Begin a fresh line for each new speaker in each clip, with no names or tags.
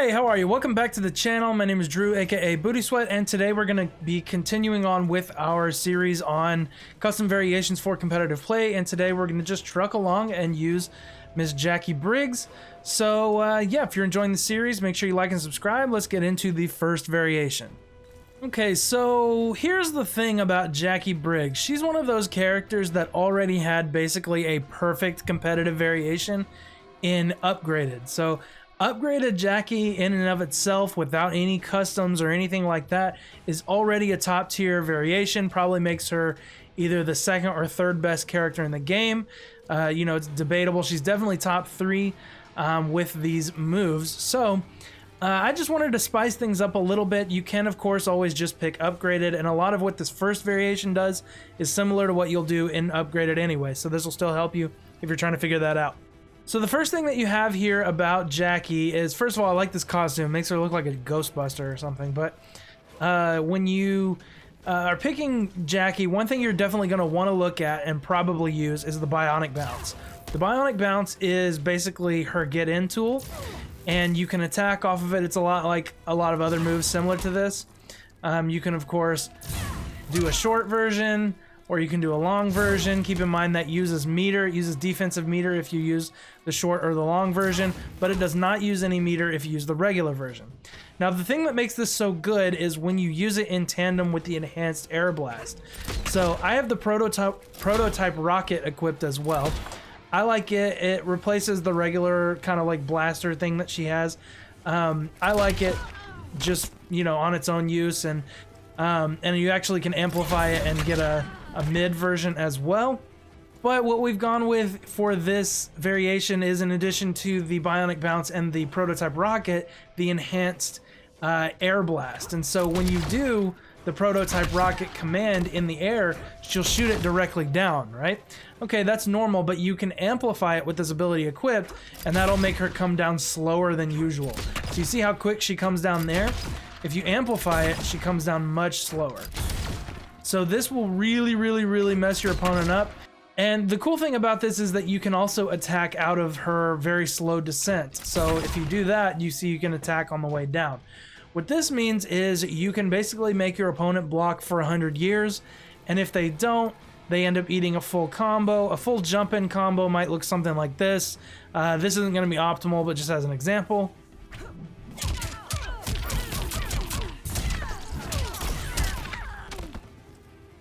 Hey, how are you? Welcome back to the channel. My name is Drew, aka Booty Sweat, and today we're going to be continuing on with our series on custom variations for competitive play, and today we're going to just truck along and use Miss Jacqui Briggs. So yeah, if you're enjoying the series, make sure you like and subscribe. Let's get into the first variation. Okay, so here's the thing about Jacqui Briggs. She's one of those characters that already had basically a perfect competitive variation in Upgraded. So Upgraded Jacqui in and of itself without any customs or anything like that is already a top tier variation, probably makes her either the second or third best character in the game. You know, it's debatable. She's definitely top three with these moves. So I just wanted to spice things up a little bit. You can, of course, always just pick Upgraded, and a lot of what this first variation does is similar to what you'll do in Upgraded anyway, so this will still help you if you're trying to figure that out. So the first thing that you have here about Jacqui is, first of all, I like this costume. It makes her look like a Ghostbuster or something. But when you are picking Jacqui, one thing you're definitely going to want to look at and probably use is the Bionic Bounce. The Bionic Bounce is basically her get-in tool, and you can attack off of it. It's a lot like a lot of other moves similar to this. You can, of course, do a short version, or you can do a long version. Keep in mind that uses meter, it uses defensive meter if you use the short or the long version, but it does not use any meter if you use the regular version. Now, the thing that makes this so good is when you use it in tandem with the enhanced air blast. So I have the prototype rocket equipped as well. I like it. It replaces the regular kind of like blaster thing that she has. I like it just, you know, on its own use, and you actually can amplify it and get a mid version as well. But what we've gone with for this variation is, in addition to the Bionic Bounce and the prototype rocket, the enhanced air blast. And so when you do the prototype rocket command in the air, she'll shoot it directly down, right? Okay, that's normal, but you can amplify it with this ability equipped, and that'll make her come down slower than usual. So you see how quick she comes down there? If you amplify it, she comes down much slower. So this will really mess your opponent up. And the cool thing about this is that you can also attack out of her very slow descent. So if you do that, you see you can attack on the way down. What this means is you can basically make your opponent block for 100 years, and if they don't, they end up eating a full combo. A full jump-in combo might look something like this. This isn't going to be optimal, but just as an example.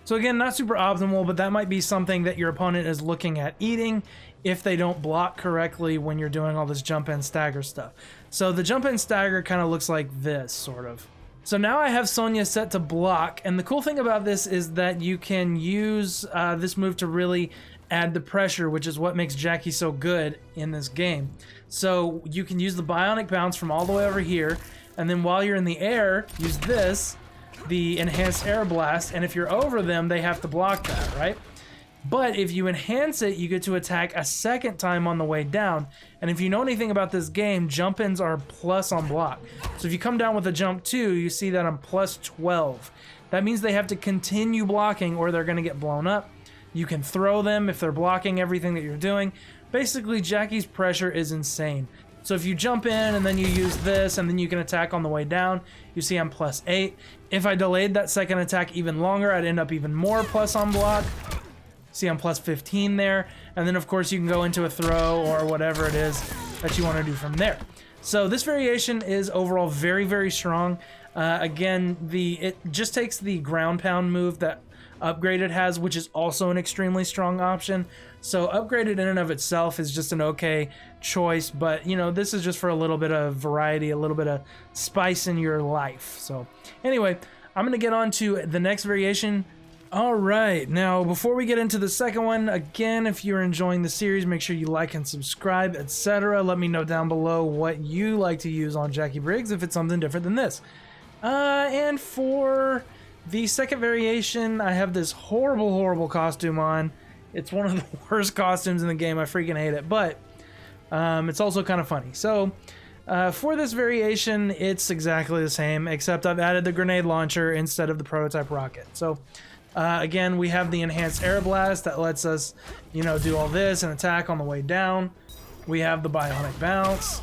So again, not super optimal, but that might be something that your opponent is looking at eating if they don't block correctly when you're doing all this jump in stagger stuff. So the jump in stagger kind of looks like this, sort of. So now I have Sonya set to block, and the cool thing about this is that you can use this move to really add the pressure, which is what makes Jacqui so good in this game. So you can use the Bionic Bounce from all the way over here, and then while you're in the air, use this, the enhanced air blast, and if you're over them, they have to block that, right? But if you enhance it, you get to attack a second time on the way down. And if you know anything about this game, jump-ins are plus on block. So if you come down with a jump 2, you see that I'm plus 12. That means they have to continue blocking or they're going to get blown up. You can throw them if they're blocking everything that you're doing. Basically, Jacqui's pressure is insane. So if you jump in and then you use this and then you can attack on the way down, you see I'm plus 8. If I delayed that second attack even longer, I'd end up even more plus on block. See, I'm plus 15 there. And then of course you can go into a throw or whatever it is that you want to do from there. So this variation is overall very strong. Again, it just takes the ground pound move that Upgraded has, which is also an extremely strong option. So Upgraded in and of itself is just an okay choice, but you know, this is just for a little bit of variety, a little bit of spice in your life. So anyway, I'm gonna get on to the next variation. All right, now before we get into the second one, again, if you're enjoying the series, make sure you like and subscribe, etc. Let me know down below what you like to use on Jacqui Briggs if it's something different than this. And for the second variation, I have this horrible costume on. It's one of the worst costumes in the game. I freaking hate it, but it's also kind of funny. So for this variation, it's exactly the same, except I've added the grenade launcher instead of the prototype rocket. So again, we have the enhanced air blast that lets us, you know, do all this and attack on the way down. We have the Bionic Bounce.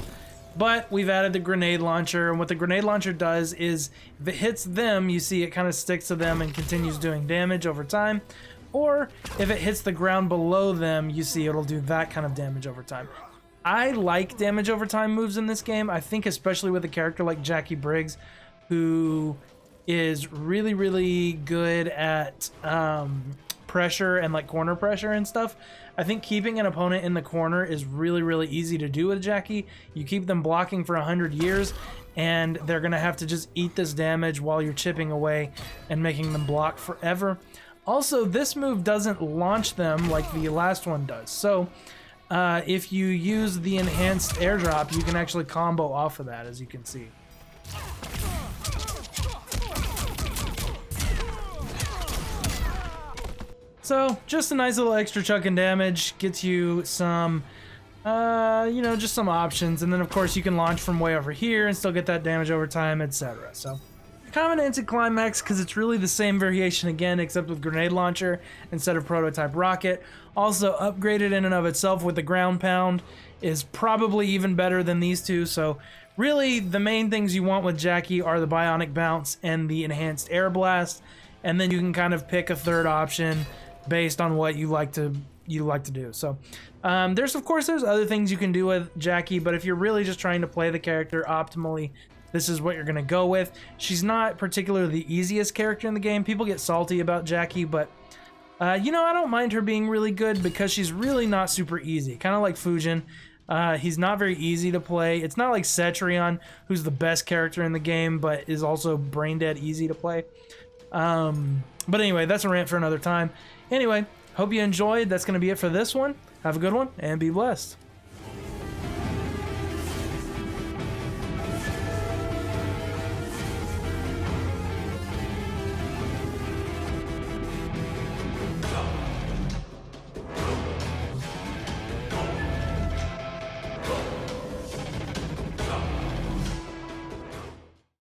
But we've added the grenade launcher, and what the grenade launcher does is if it hits them, you see it kind of sticks to them and continues doing damage over time. Or if it hits the ground below them, you see it'll do that kind of damage over time. I like damage over time moves in this game. I think especially with a character like Jacqui Briggs, who is really, really good at pressure and like corner pressure and stuff. I think keeping an opponent in the corner is really, really easy to do with Jacqui. You keep them blocking for 100 years and they're gonna have to just eat this damage while you're chipping away and making them block forever. Also, this move doesn't launch them like the last one does. So if you use the enhanced airdrop, you can actually combo off of that, as you can see. So, just a nice little extra chuck and damage, gets you some, you know, just some options. And then, of course, you can launch from way over here and still get that damage over time, etc. So, kind of an anticlimax because it's really the same variation again, except with grenade launcher instead of prototype rocket. Also, upgraded in and of itself with the ground pound is probably even better than these two. So, really, the main things you want with Jacqui are the bionic bounce and the enhanced air blast. And then you can kind of pick a third option based on what you like to do. So there's other things you can do with Jacqui, but if you're really just trying to play the character optimally, this is what you're gonna go with. She's not particularly the easiest character in the game. People get salty about Jacqui, but you know, I don't mind her being really good because she's really not super easy. Kind of like Fujin. He's not very easy to play. It's not like Cetrion, who's the best character in the game, but is also brain dead easy to play. But anyway, that's a rant for another time. Anyway, hope you enjoyed. That's going to be it for this one. Have a good one and be blessed.